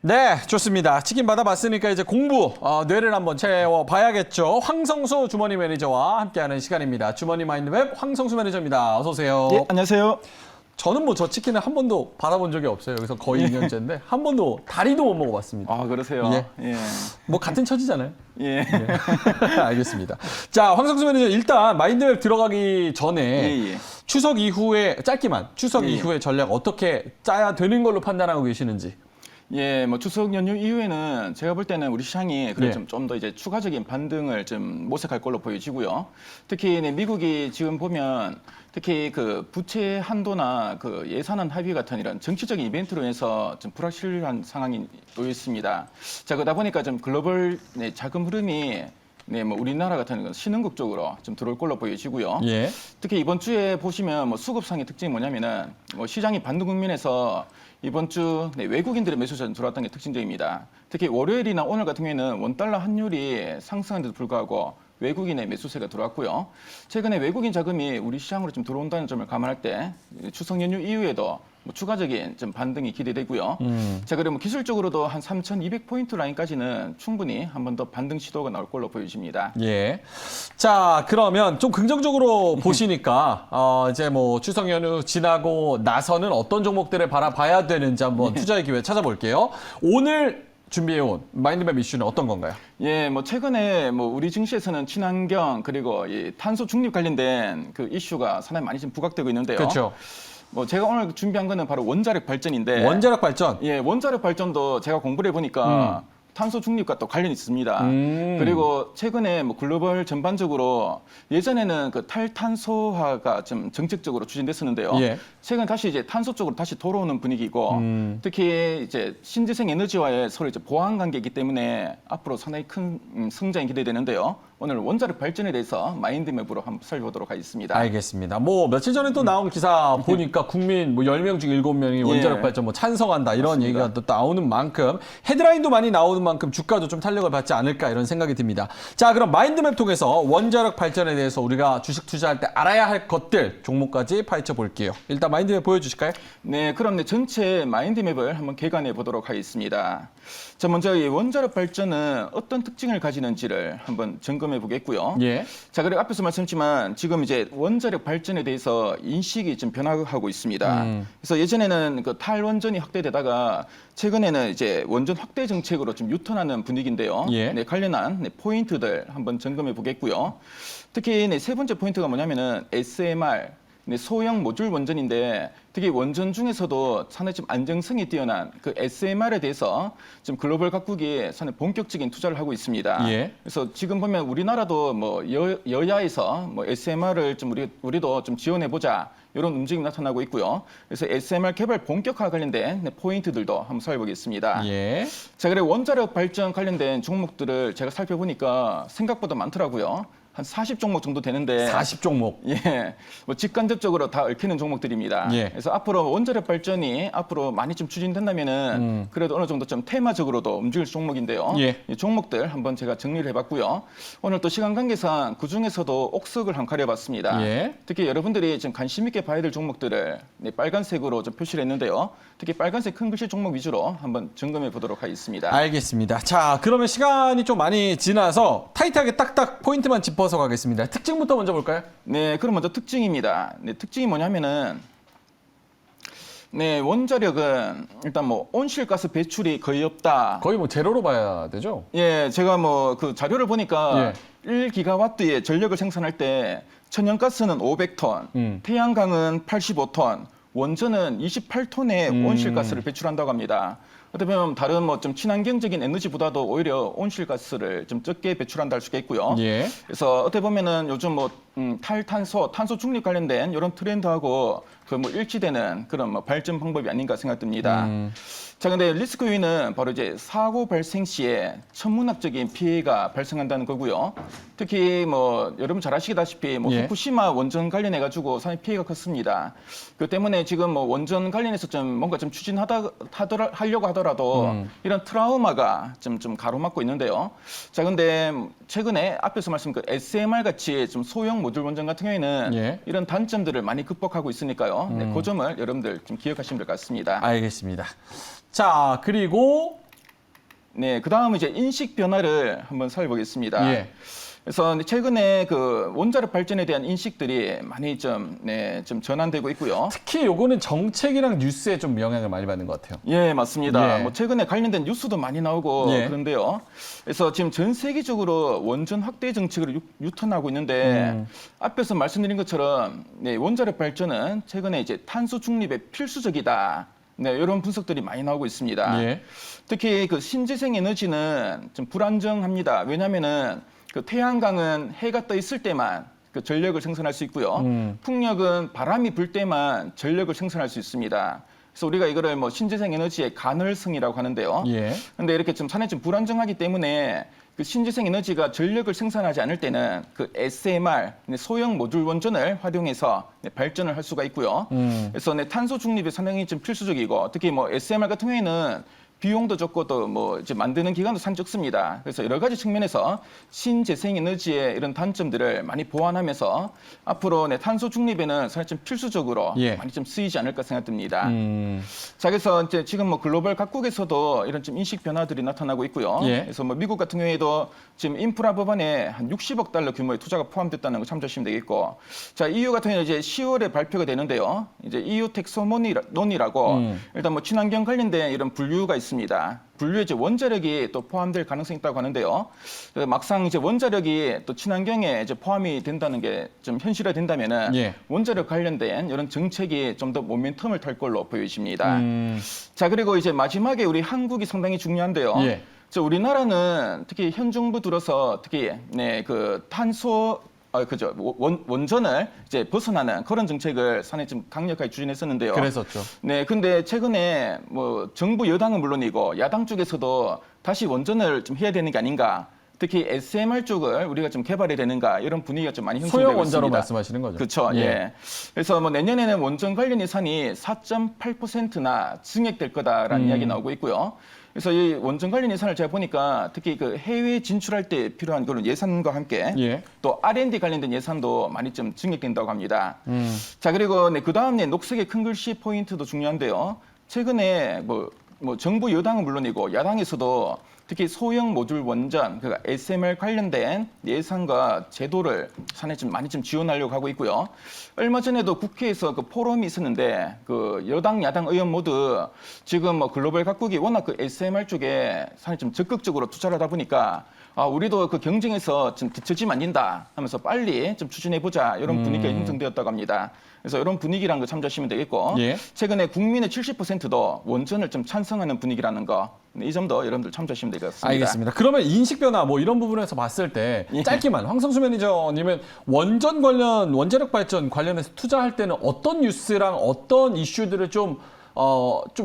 네, 좋습니다. 치킨 받아봤으니까 이제 공부, 뇌를 한번 채워봐야겠죠. 황성수 주머니 매니저와 함께하는 시간입니다. 주머니 마인드맵 황성수 매니저입니다. 어서 오세요. 예, 안녕하세요. 저는 뭐 저 치킨을 한 번도 받아본 적이 없어요. 여기서 거의 2년째인데 한 번도 다리도 못 먹어봤습니다. 아, 그러세요? 예. 예. 뭐 같은 처지잖아요. 예. 알겠습니다. 자, 황성수 매니저 일단 마인드맵 들어가기 전에 예, 예. 추석 이후에 짧게만 추석 예. 이후에 전략 어떻게 짜야 되는 걸로 판단하고 계시는지. 예, 뭐 추석 연휴 이후에는 제가 볼 때는 우리 시장이 그래 예. 좀 더 이제 추가적인 반등을 좀 모색할 걸로 보여지고요. 특히 미국이 지금 보면 특히 그 부채 한도나 그 예산안 합의 같은 이런 정치적인 이벤트로 해서 좀 불확실한 상황이 놓여 있습니다. 자, 그러다 보니까 좀 글로벌 자금 흐름이 뭐 우리나라 같은 신흥국 쪽으로 좀 들어올 걸로 보여지고요. 예. 특히 이번 주에 보시면 뭐 수급상의 특징이 뭐냐면은 뭐 시장이 반등 국면에서 이번 주 외국인들의 매수가 좀 들어왔던 게 특징적입니다. 특히 월요일이나 오늘 같은 경우에는 원달러 환율이 상승한데도 불구하고 외국인의 매수세가 들어왔고요. 최근에 외국인 자금이 우리 시장으로 좀 들어온다는 점을 감안할 때 추석 연휴 이후에도 뭐 추가적인 좀 반등이 기대되고요. 자, 그리고 뭐 기술적으로도 한 3,200포인트 라인까지는 충분히 한 번 더 반등 시도가 나올 걸로 보여집니다. 예. 자, 그러면 좀 긍정적으로 보시니까, 이제 뭐 추석 연휴 지나고 나서는 어떤 종목들을 바라봐야 되는지 한번 투자의 기회 찾아볼게요. 오늘 준비해온 마인드맵 이슈는 어떤 건가요? 예, 뭐 최근에 뭐 우리 증시에서는 친환경 그리고 이 탄소 중립 관련된 그 이슈가 상당히 많이 지금 부각되고 있는데요. 그렇죠. 뭐 제가 오늘 준비한 거는 바로 원자력 발전인데 원자력 발전. 예, 원자력 발전도 제가 공부를 해보니까 탄소 중립과 또 관련이 있습니다. 그리고 최근에 뭐 글로벌 전반적으로 예전에는 그 탈탄소화가 좀 정책적으로 추진됐었는데요. 예. 최근 다시 이제 탄소 쪽으로 다시 돌아오는 분위기고 특히 이제 신재생 에너지와의 서로 이제 보완 관계이기 때문에 앞으로 상당히 큰 성장이 기대되는데요. 오늘 원자력 발전에 대해서 마인드맵으로 한번 살펴보도록 하겠습니다. 알겠습니다. 뭐 며칠 전에 또 나온 기사 보니까 국민 뭐 10명 중 7명이 원자력 발전 뭐 찬성한다 이런 맞습니다. 얘기가 또 나오는 만큼 헤드라인도 많이 나오는 만큼 주가도 좀 탄력을 받지 않을까 이런 생각이 듭니다. 자, 그럼 마인드맵 통해서 원자력 발전에 대해서 우리가 주식 투자할 때 알아야 할 것들 종목까지 파헤쳐 볼게요. 일단 마인드맵 보여주실까요? 네, 그럼 전체 마인드맵을 한번 개관해 보도록 하겠습니다. 자, 먼저 이 원자력 발전은 어떤 특징을 가지는지를 한번 점검해 보겠고요. 예. 자, 그리고 앞에서 말씀드렸지만 지금 이제 원자력 발전에 대해서 인식이 좀 변화하고 있습니다. 그래서 예전에는 그 탈원전이 확대되다가 최근에는 이제 원전 확대 정책으로 좀 유턴하는 분위기인데요. 예. 네, 관련한 포인트들 한번 점검해 보겠고요. 특히 세 번째 포인트가 뭐냐면은 SMR 소형 모듈 원전인데 특히 원전 중에서도 상당히 좀 안정성이 뛰어난 그 SMR에 대해서 지금 글로벌 각국이 상당히 본격적인 투자를 하고 있습니다. 예. 그래서 지금 보면 우리나라도 뭐 여야에서 뭐 SMR을 좀 우리도 좀 지원해 보자 이런 움직임이 나타나고 있고요. 그래서 SMR 개발 본격화 관련된 포인트들도 한번 살펴보겠습니다. 예. 자, 그리고 원자력 발전 관련된 종목들을 제가 살펴보니까 생각보다 많더라고요. 한 40종목 정도 되는데 40종목. 예, 뭐 직간접적으로 다 얽히는 종목들입니다. 예. 그래서 앞으로 원자력 발전이 앞으로 많이 좀 추진된다면은 그래도 어느 정도 좀 테마적으로도 움직일 종목인데요. 예. 이 종목들 한번 제가 정리를 해봤고요. 오늘 또 시간 관계상 그 중에서도 옥석을 한번 가려봤습니다. 예. 특히 여러분들이 좀 관심 있게 봐야 될 종목들을 빨간색으로 좀 표시를 했는데요. 특히 빨간색 큰 글씨 종목 위주로 한번 점검해 보도록 하겠습니다. 알겠습니다. 자, 그러면 시간이 좀 많이 지나서 타이트하게 딱딱 포인트만 짚어서 가겠습니다. 특징부터 먼저 볼까요? 네, 그럼 먼저 특징입니다. 네, 특징이 뭐냐면은 네, 원자력은 일단 뭐 온실가스 배출이 거의 없다. 거의 뭐 제로로 봐야 되죠? 예, 제가 뭐 그 자료를 보니까 예. 1기가와트의 전력을 생산할 때 천연가스는 500톤, 태양광은 85톤, 원전은 28톤의 온실가스를 배출한다고 합니다. 어떻게 보면 다른 뭐 좀 친환경적인 에너지보다도 오히려 온실가스를 좀 적게 배출한다 할 수가 있고요. 예. 그래서 어떻게 보면은 요즘 뭐 탈탄소, 탄소 중립 관련된 이런 트렌드하고 그 뭐 일치되는 그런 뭐 발전 방법이 아닌가 생각됩니다. 자, 근데 리스크 요인은 바로 이제 사고 발생 시에 천문학적인 피해가 발생한다는 거고요. 특히 뭐 여러분 잘 아시다시피 뭐 예. 후쿠시마 원전 관련해 가지고 상당히 피해가 컸습니다. 그 때문에 지금 뭐 원전 관련해서 좀 뭔가 좀 하려고 하더라도 이런 트라우마가 좀 가로막고 있는데요. 자, 근데 최근에 앞에서 말씀 그 SMR 같이 좀 소형 모듈 원전 같은 경우에는 예. 이런 단점들을 많이 극복하고 있으니까요. 네, 그 점을 여러분들 좀 기억하시면 될 것 같습니다. 알겠습니다. 자, 그리고 네, 그다음 이제 인식 변화를 한번 살펴보겠습니다. 예. 그래서 최근에 그 원자력 발전에 대한 인식들이 많이 좀 전환되고 있고요. 특히 요거는 정책이랑 뉴스에 좀 영향을 많이 받는 것 같아요. 예, 맞습니다. 예. 뭐 최근에 관련된 뉴스도 많이 나오고 예. 그런데요. 그래서 지금 전 세계적으로 원전 확대 정책을 유턴하고 있는데 앞에서 말씀드린 것처럼 네, 원자력 발전은 최근에 이제 탄소 중립에 필수적이다. 네, 이런 분석들이 많이 나오고 있습니다. 예. 특히 그 신재생 에너지는 좀 불안정합니다. 왜냐하면은 그 태양광은 해가 떠 있을 때만 그 전력을 생산할 수 있고요. 풍력은 바람이 불 때만 전력을 생산할 수 있습니다. 그래서 우리가 이거를 뭐 신재생 에너지의 가널성이라고 하는데요. 예. 근데 이렇게 좀 산에 좀 불안정하기 때문에 그 신재생 에너지가 전력을 생산하지 않을 때는 그 SMR 소형 모듈 원전을 활용해서 발전을 할 수가 있고요. 그래서 탄소 중립이 상당히 좀 필수적이고 특히 뭐 SMR 같은 경우에는 비용도 적고 또 뭐 이제 만드는 기간도 상 적습니다. 그래서 여러 가지 측면에서 신재생 에너지의 이런 단점들을 많이 보완하면서 앞으로 탄소 중립에는 사실 좀 필수적으로 예. 많이 좀 쓰이지 않을까 생각됩니다. 자, 그래서 이제 지금 뭐 글로벌 각국에서도 이런 좀 인식 변화들이 나타나고 있고요. 예. 그래서 뭐 미국 같은 경우에도 지금 인프라 법안에 한 60억 달러 규모의 투자가 포함됐다는 거 참조하시면 되겠고, 자, EU 같은 경우는 이제 10월에 발표가 되는데요. 이제 EU 텍소논이라고 일단 뭐 친환경 관련된 이런 분류가 있습니다. 분류에 이제 원자력이 또 포함될 가능성이 있다고 하는데요. 막상 이제 원자력이 또 친환경에 이제 포함이 된다는 게 좀 현실화된다면은 예. 원자력 관련된 이런 정책이 좀 더 모멘텀을 탈 걸로 보여집니다. 자, 그리고 이제 마지막에 우리 한국이 상당히 중요한데요. 예. 우리나라는 특히 현 정부 들어서 특히 그 탄소 그죠. 원전을 이제 벗어나는 그런 정책을 상당히 좀 강력하게 추진했었는데요. 그랬었죠. 네, 근데 최근에 뭐 정부 여당은 물론이고 야당 쪽에서도 다시 원전을 좀 해야 되는 게 아닌가. 특히 SMR 쪽을 우리가 좀 개발해야 되는가 이런 분위기가 좀 많이 형성되고 소형 원자로 있습니다. 말씀하시는 거죠. 그렇죠. 예. 그래서 뭐 내년에는 원전 관련 예산이 4.8%나 증액될 거다라는 이야기 나오고 있고요. 그래서 이 원전 관련 예산을 제가 보니까 특히 그 해외 진출할 때 필요한 그런 예산과 함께 예. 또 R&D 관련된 예산도 많이 좀 증액된다고 합니다. 자, 그리고 그 다음 녹색의 큰 글씨 포인트도 중요한데요. 최근에 뭐 정부 여당은 물론이고 야당에서도 특히 소형 모듈 원전, 그러니까 SMR 관련된 예산과 제도를 상당히 좀 많이 좀 지원하려고 하고 있고요. 얼마 전에도 국회에서 그 포럼이 있었는데 그 여당, 야당 의원 모두 지금 뭐 글로벌 각국이 워낙 그 SMR 쪽에 상당히 좀 적극적으로 투자를 하다 보니까 우리도 그 경쟁에서 좀 뒤처지면 안 된다 하면서 빨리 좀 추진해보자 이런 분위기가 형성되었다고 합니다. 그래서 이런 분위기라는 거 참조하시면 되겠고 예. 최근에 국민의 70%도 원전을 좀 찬성하는 분위기라는 거 이 점도 여러분들 참조하시면 될 것 같습니다. 알겠습니다. 그러면 인식 변화 뭐 이런 부분에서 봤을 때 예. 짧게만 황성수 매니저님은 원자력 발전 관련해서 투자할 때는 어떤 뉴스랑 어떤 이슈들을 좀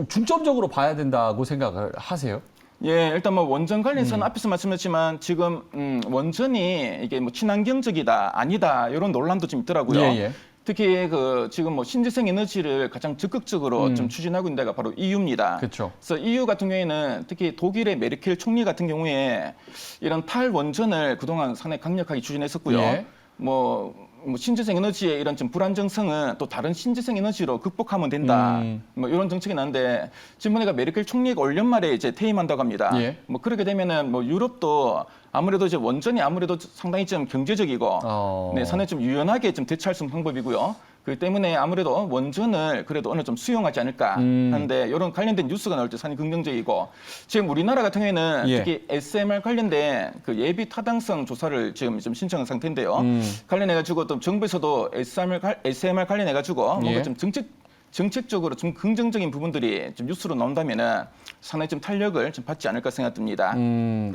중점적으로 봐야 된다고 생각을 하세요? 예, 일단 뭐 원전 관련해서는 앞에서 말씀드렸지만 지금 원전이 이게 뭐 친환경적이다 아니다 이런 논란도 좀 있더라고요. 예, 예. 특히 그 지금 뭐 신재생 에너지를 가장 적극적으로 좀 추진하고 있는 데가 바로 EU입니다. 그렇죠. 그래서 EU 같은 경우에는 특히 독일의 메르켈 총리 같은 경우에 이런 탈원전을 그동안 상당히 강력하게 추진했었고요. 예. 뭐 신재생 에너지의 이런 좀 불안정성은 또 다른 신재생 에너지로 극복하면 된다. 뭐 이런 정책이 나는데 지금 보니까 메르켈 총리가 올 연말에 이제 퇴임한다고 합니다. 예. 뭐 그렇게 되면은 뭐 유럽도 아무래도 이제 원전이 아무래도 상당히 좀 경제적이고 네, 상당히 좀 유연하게 좀 대처할 수 있는 방법이고요. 그렇기 때문에 아무래도 원전을 그래도 어느 좀 수용하지 않을까 하는데 이런 관련된 뉴스가 나올 때 상당히 긍정적이고 지금 우리나라 같은 경우에는 예. 특히 SMR 관련된 그 예비 타당성 조사를 지금 좀 신청한 상태인데요. 관련해가지고 또 정부에서도 SMR 관련해가지고 뭔가 예. 좀 정책적으로 좀 긍정적인 부분들이 좀 뉴스로 나온다면은 상당히 좀 탄력을 좀 받지 않을까 생각됩니다.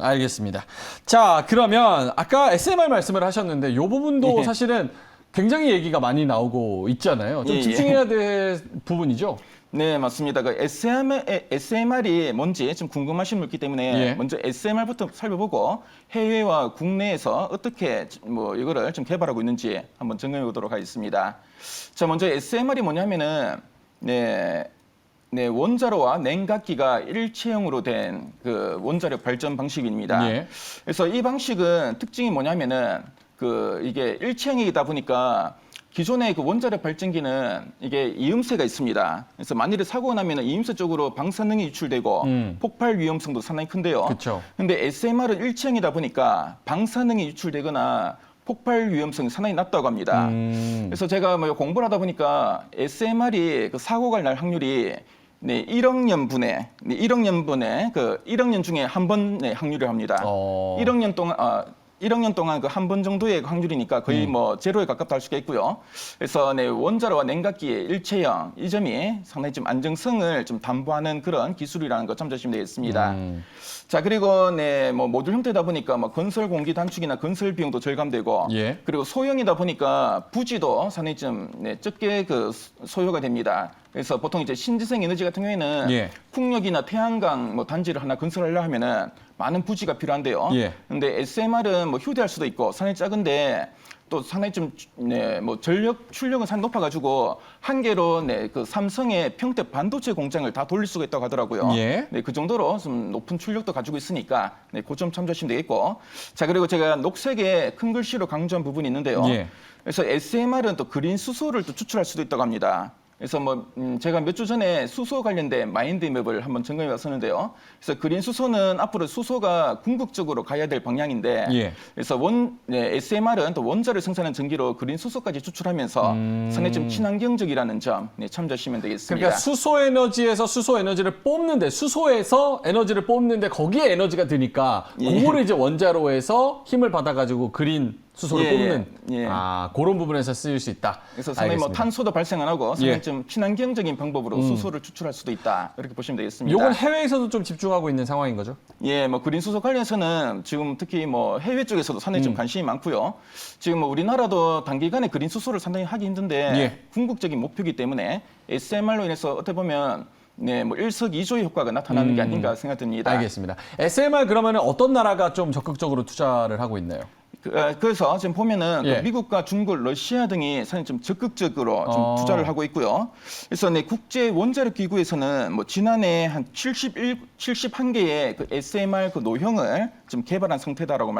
알겠습니다. 자, 그러면 아까 SMR 말씀을 하셨는데 이 부분도 예. 사실은 굉장히 얘기가 많이 나오고 있잖아요. 좀 예, 예. 집중해야 될 부분이죠. 네, 맞습니다. 그 SMR이 뭔지 좀 궁금하신 분 있기 때문에 예. 먼저 SMR부터 살펴보고 해외와 국내에서 어떻게 뭐 이거를 좀 개발하고 있는지 한번 점검해 보도록 하겠습니다. 자, 먼저 SMR이 뭐냐면은 원자로와 냉각기가 일체형으로 된 그 원자력 발전 방식입니다. 예. 그래서 이 방식은 특징이 뭐냐면은 이게 일체형이다 보니까 기존의 그 원자력 발전기는 이게 이음새가 있습니다. 그래서 만일에 사고가 나면 이음새 쪽으로 방사능이 유출되고 폭발 위험성도 상당히 큰데요. 그쵸. 근데 SMR은 일체형이다 보니까 방사능이 유출되거나 폭발 위험성이 상당히 낮다고 합니다. 그래서 제가 뭐 공부를 하다 보니까 SMR이 그 사고가 날 확률이 1억 년분의 1억 년 중에 한 번의 확률을 합니다. 1억 년 동안 1억 년 동안 그 한 번 정도의 확률이니까 거의 뭐 제로에 가깝다 할 수가 있고요. 그래서 원자로와 냉각기의 일체형 이 점이 상당히 좀 안정성을 좀 담보하는 그런 기술이라는 거 참조하시면 되겠습니다. 자, 그리고 뭐 모듈 형태다 보니까 뭐 건설 공기 단축이나 건설 비용도 절감되고 예. 그리고 소형이다 보니까 부지도 상당히 좀 적게 그 소요가 됩니다. 그래서 보통 이제 신재생 에너지 같은 경우에는 예. 풍력이나 태양광 뭐 단지를 하나 건설하려 하면은 많은 부지가 필요한데요. 예. 근데 SMR은 뭐 휴대할 수도 있고 상당히 작은데 또 상당히 좀 뭐 전력 출력은 상당히 높아가지고 한 개로 그 삼성의 평택 반도체 공장을 다 돌릴 수가 있다고 하더라고요. 예. 그 정도로 좀 높은 출력도 가지고 있으니까 그 점 참조하시면 되겠고. 자, 그리고 제가 녹색에 큰 글씨로 강조한 부분이 있는데요. 예. 그래서 SMR은 또 그린 수소를 또 추출할 수도 있다고 합니다. 그래서 뭐 제가 몇 주 전에 수소 관련된 마인드맵을 한번 점검해 봤었는데요. 그래서 그린 수소는 앞으로 수소가 궁극적으로 가야 될 방향인데, 예. 그래서 SMR은 또 원자를 생산한 전기로 그린 수소까지 추출하면서 상당히 좀 친환경적이라는 점 참조하시면 되겠습니다. 그러니까 수소 에너지에서 수소 에너지를 뽑는데 수소에서 에너지를 뽑는데 거기에 에너지가 드니까 예. 그거를 이제 원자로에서 힘을 받아가지고 그린 수소를 예, 뽑는 예. 그런 부분에서 쓰일 수 있다. 그래서 상당히 뭐 알겠습니다. 탄소도 발생 안 하고 상당히 예. 좀 친환경적인 방법으로 수소를 추출할 수도 있다. 이렇게 보시면 되겠습니다. 요건 해외에서도 좀 집중하고 있는 상황인 거죠? 예, 뭐 그린 수소 관련해서는 지금 특히 뭐 해외 쪽에서도 상당히 좀 관심이 많고요. 지금 뭐 우리나라도 단기간에 그린 수소를 상당히 하기 힘든데 예. 궁극적인 목표이기 때문에 SMR로 인해서 어떻게 보면 뭐 일석이조의 효과가 나타나는 게 아닌가 생각됩니다. 알겠습니다. SMR 그러면 어떤 나라가 좀 적극적으로 투자를 하고 있나요? 그래서 지금 보면은 예. 또 미국과 중국, 러시아 등이 사실 좀 적극적으로 좀 투자를 하고 있고요. 그래서 국제 원자력 기구에서는 뭐 지난해 한 71개의 그 SMR 그 노형을 지금 개발한 상태다라고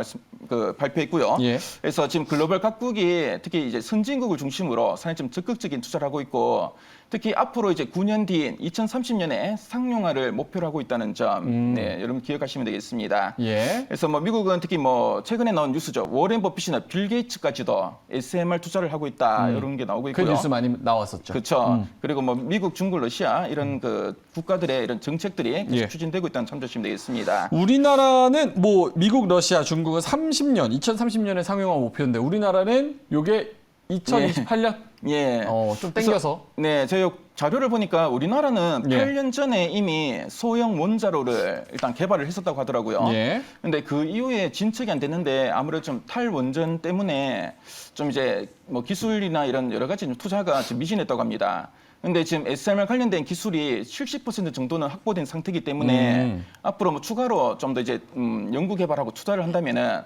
발표했고요. 예. 그래서 지금 글로벌 각국이 특히 이제 선진국을 중심으로 사실 좀 적극적인 투자를 하고 있고 특히 앞으로 이제 9년 뒤인 2030년에 상용화를 목표로 하고 있다는 점, 여러분 기억하시면 되겠습니다. 예. 그래서 뭐 미국은 특히 뭐 최근에 나온 뉴스죠. 워렌 버핏이나 빌 게이츠까지도 SMR 투자를 하고 있다 이런 게 나오고 그 있고요. 뉴스 많이 나왔었죠. 그렇죠. 그리고 뭐 미국, 중국, 러시아 이런 그 국가들의 이런 정책들이 계속 예. 추진되고 있다는 참조하시면 되겠습니다. 우리나라는 뭐 미국, 러시아, 중국은 2030년에 상용화 목표인데 우리나라는 요게 2028년 예. 좀 땡겨서. 네, 저희 자료를 보니까 우리나라는 예. 8년 전에 이미 소형 원자로를 일단 개발을 했었다고 하더라고요. 예. 근데 그 이후에 진척이 안 됐는데 아무래도 좀 탈원전 때문에 좀 이제 뭐 기술이나 이런 여러 가지 투자가 좀 미진했다고 합니다. 근데 지금 SMR 관련된 기술이 70% 정도는 확보된 상태이기 때문에 앞으로 뭐 추가로 좀 더 이제 연구 개발하고 투자를 한다면은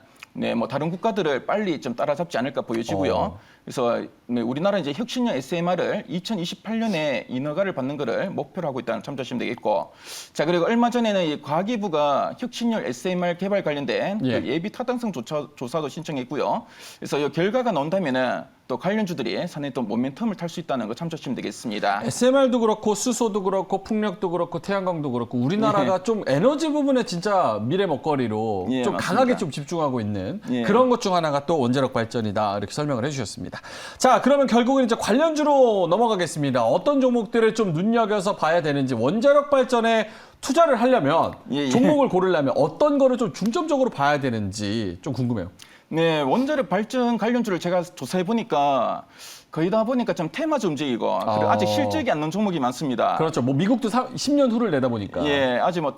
뭐 다른 국가들을 빨리 좀 따라잡지 않을까 보여지고요. 그래서 우리나라 이제 혁신형 SMR을 2028년에 인허가를 받는 것을 목표로 하고 있다는 참조하시면 되겠고. 자, 그리고 얼마 전에는 이 과기부가 혁신형 SMR 개발 관련된 그 예비 타당성 조사도 신청했고요. 그래서 이 결과가 나온다면은 또 관련주들이 상당히 또 모멘텀을 탈 수 있다는 거 참조하시면 되겠습니다. SMR도 그렇고 수소도 그렇고 풍력도 그렇고 태양광도 그렇고 우리나라가 좀 에너지 부분에 진짜 미래 먹거리로 예, 좀 맞습니다. 강하게 좀 집중하고 있는 예. 그런 것 중 하나가 또 원자력 발전이다 이렇게 설명을 해주셨습니다. 자, 그러면 결국은 이제 관련주로 넘어가겠습니다. 어떤 종목들을 좀 눈여겨서 봐야 되는지 원자력 발전에 투자를 하려면 예. 종목을 고르려면 어떤 거를 좀 중점적으로 봐야 되는지 좀 궁금해요. 네, 원자력 발전 관련주를 제가 조사해 보니까 거의 다 보니까 좀 테마주 움직이고 그리고 아직 실적이 안 나온 종목이 많습니다. 그렇죠. 뭐 미국도 10년 후를 내다보니까. 예, 아직 뭐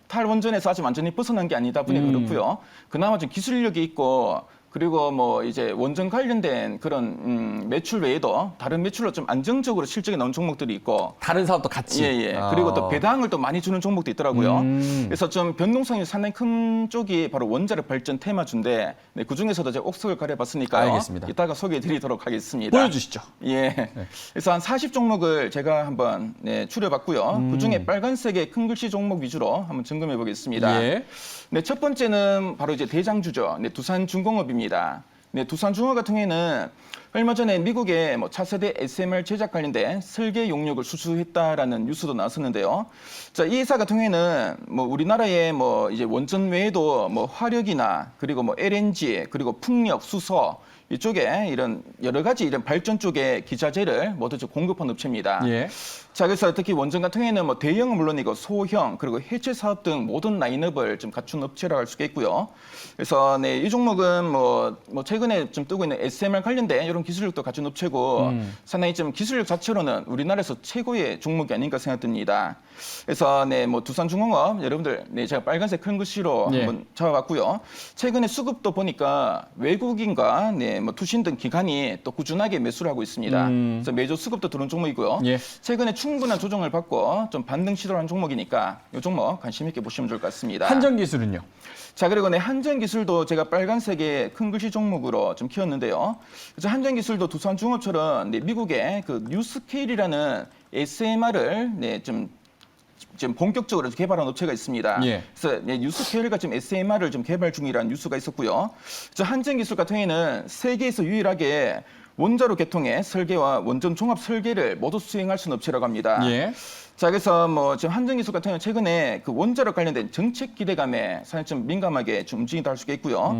탈원전에서 아직 완전히 벗어난 게 아니다 보니 그렇고요. 그나마 좀 기술력이 있고 그리고 뭐 이제 원전 관련된 그런 매출 외에도 다른 매출로 좀 안정적으로 실적이 나온 종목들이 있고 다른 사업도 같이. 예. 그리고 또 배당을 또 많이 주는 종목도 있더라고요. 그래서 좀 변동성이 상당히 큰 쪽이 바로 원자력 발전 테마주인데 그 중에서도 제가 옥석을 가려봤으니까 알겠습니다. 이따가 소개해드리도록 하겠습니다. 보여주시죠. 예. 그래서 한 40종목을 제가 한번 추려봤고요. 그 중에 빨간색의 큰 글씨 종목 위주로 한번 점검해 보겠습니다. 예. 네, 첫 번째는 바로 이제 대장주죠. 네, 두산중공업입니다. 네, 두산중화 같은 경우에는 얼마 전에 미국의 뭐 차세대 SMR 제작 관련된 설계 용역을 수주했다라는 뉴스도 나왔었는데요. 자, 이 회사 같은 경우에는 뭐 우리나라의 뭐 이제 원전 외에도 뭐 화력이나 그리고 뭐 LNG 그리고 풍력, 수소 이쪽에 이런 여러 가지 이런 발전 쪽의 기자재를 모두 공급한 업체입니다. 예. 자, 그래서 특히 원전 같은 경우에는 뭐 대형은 물론이고 소형 그리고 해체 사업 등 모든 라인업을 좀 갖춘 업체라고 할 수가 있고요. 그래서 네, 이 종목은 뭐 최근에 좀 뜨고 있는 SMR 관련된 이런 기술력도 갖춘 업체고 상당히 좀 기술력 자체로는 우리나라에서 최고의 종목이 아닌가 생각됩니다. 그래서 네, 뭐 두산중공업 여러분들 네, 제가 빨간색 큰 글씨로 예. 한번 잡아봤고요. 최근에 수급도 보니까 외국인과 네, 뭐 투신 등 기관이 또 꾸준하게 매수를 하고 있습니다. 그래서 매주 수급도 들어온 종목이고요. 예. 최근에 충분한 조정을 받고 좀 반등 시도를 한 종목이니까 이 종목 관심 있게 보시면 좋을 것 같습니다. 한전기술은요? 자, 그리고 네, 한전기술도 제가 빨간색의 큰 글씨 종목으로 좀 키웠는데요. 그래서 한전기술도 두산중업처럼 네, 미국의 그 뉴스케일이라는 SMR을 네, 지금 본격적으로 개발한 업체가 있습니다. 예. 그래서 네, 뉴스케일과 지금 SMR을 좀 개발 중이라는 뉴스가 있었고요. 저 한전기술 같은 경우에는 세계에서 유일하게 원자로 계통의 설계와 원전 종합 설계를 모두 수행할 수 있는 업체라고 합니다. 예. 자, 그래서 뭐 지금 한전기술 같은 경우는 최근에 그 원자로 관련된 정책 기대감에 사실 좀 민감하게 좀 움직인다 할 수가 있고요.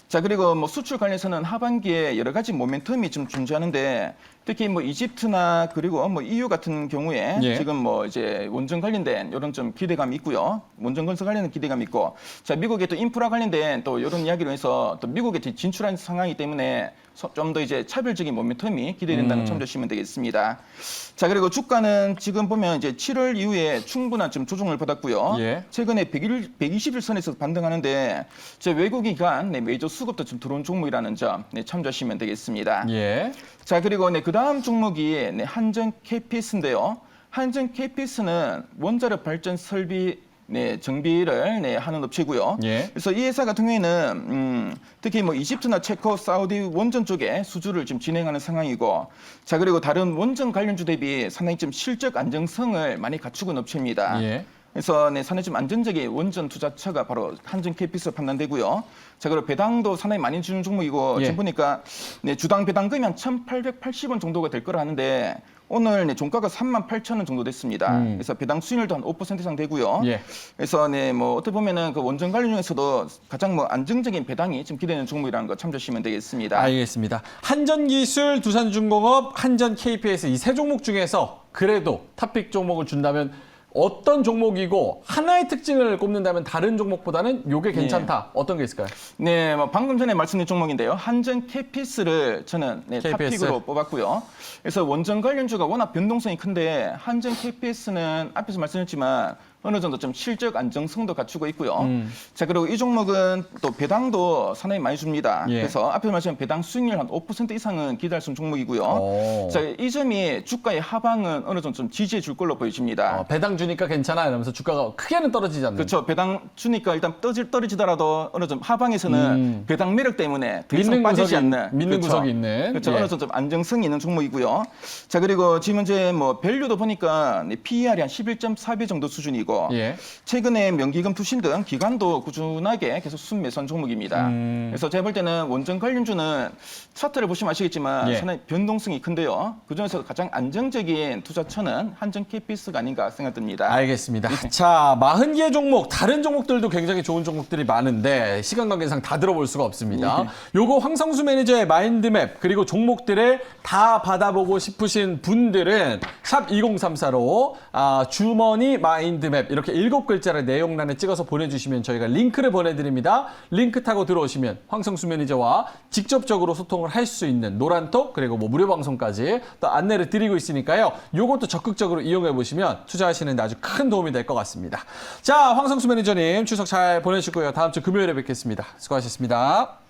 자, 그리고 뭐 수출 관련해서는 하반기에 여러 가지 모멘텀이 좀 존재하는데 특히 뭐 이집트나 그리고 뭐 EU 같은 경우에 예. 지금 뭐 이제 원전 관련된 이런 좀 기대감이 있고요. 원전 건설 관련된 기대감이 있고, 자, 미국의 또 인프라 관련된 또 이런 이야기로 해서 또 미국에 진출한 상황이기 때문에 좀 더 이제 차별적인 모멘텀이 기대된다는 점 참조하시면 되겠습니다. 자, 그리고 주가는 지금 보면 이제 7월 이후에 충분한 좀 조정을 받았고요. 예. 최근에 120일선에서 반등하는데 제 외국인간 네, 메이저 수급도 좀 들어온 종목이라는 점 네, 참조하시면 되겠습니다. 예. 자, 그리고 네, 그 다음 종목이 네, 한전 KPS인데요. 한전 KPS는 원자력 발전 설비 네, 정비를 네, 하는 업체고요. 예. 그래서 이 회사 같은 경우에는 특히 뭐 이집트나 체코, 사우디 원전 쪽에 수주를 지금 진행하는 상황이고, 자, 그리고 다른 원전 관련주 대비 상당히 좀 실적 안정성을 많이 갖추고 있는 업체입니다. 예. 그래서 네, 상당히 좀 안정적인 원전 투자처가 바로 한전 KPS로 판단되고요. 자, 그리고 배당도 상당히 많이 주는 종목이고 예. 지금 보니까 네, 주당 배당금이 한 1,880원 정도가 될 거라 하는데 오늘 네, 종가가 38,000원 정도 됐습니다. 그래서 배당 수익률도 한 5% 이상 되고요. 예. 그래서 네, 뭐 어떻게 보면은 그 원전 관련 중에서도 가장 뭐 안정적인 배당이 지금 기대되는 종목이라는 거 참조하시면 되겠습니다. 알겠습니다. 한전기술, 두산중공업, 한전 KPS 이 세 종목 중에서 그래도 탑픽 종목을 준다면 어떤 종목이고 하나의 특징을 꼽는다면 다른 종목보다는 요게 괜찮다. 어떤 게 있을까요? 네, 뭐 방금 전에 말씀드린 종목인데요. 한전 KPS를 저는 네, KPS. 탑픽으로 뽑았고요. 그래서 원전 관련주가 워낙 변동성이 큰데 한전 KPS는 앞에서 말씀드렸지만 어느 정도 좀 실적 안정성도 갖추고 있고요. 자, 그리고 이 종목은 또 배당도 상당히 많이 줍니다. 예. 그래서 앞에서 말씀드린 배당 수익률 한 5% 이상은 기대할 수 있는 종목이고요. 오. 자, 이 점이 주가의 하방은 어느 정도 좀 지지해 줄 걸로 보여집니다. 배당 주니까 괜찮아 이러면서 주가가 크게는 떨어지지 않는. 그렇죠. 배당 주니까 일단 떨어지더라도 어느 정도 하방에서는 배당 매력 때문에 더 이상 믿는 빠지지 구석이- 않는 믿는 그렇죠. 구석이 있는. 그렇죠. 예. 어느 정도 좀 안정성이 있는 종목이고요. 자, 그리고 지금 현재 뭐 밸류도 보니까 PER이 한 11.4배 정도 수준이고 예. 최근에 명기금 투신 등 기관도 꾸준하게 계속 순매수한 종목입니다. 그래서 제가 볼 때는 원전 관련주는 차트를 보시면 아시겠지만 예. 상당히 변동성이 큰데요. 그중에서 가장 안정적인 투자처는 한전 KPS가 아닌가 생각됩니다. 알겠습니다. 자, 40개 종목, 다른 종목들도 굉장히 좋은 종목들이 많은데 시간 관계상 다 들어볼 수가 없습니다. 요거 황성수 매니저의 마인드맵 그리고 종목들을 다 받아보고 싶으신 분들은 샵 2034로 주머니 마인드맵 이렇게 7글자를 내용란에 찍어서 보내주시면 저희가 링크를 보내드립니다. 링크 타고 들어오시면 황성수 매니저와 직접적으로 소통을 할 수 있는 노란톡 그리고 뭐 무료 방송까지 또 안내를 드리고 있으니까요. 요것도 적극적으로 이용해 보시면 투자하시는 데 아주 큰 도움이 될 것 같습니다. 자, 황성수 매니저님 추석 잘 보내시고요. 다음 주 금요일에 뵙겠습니다. 수고하셨습니다.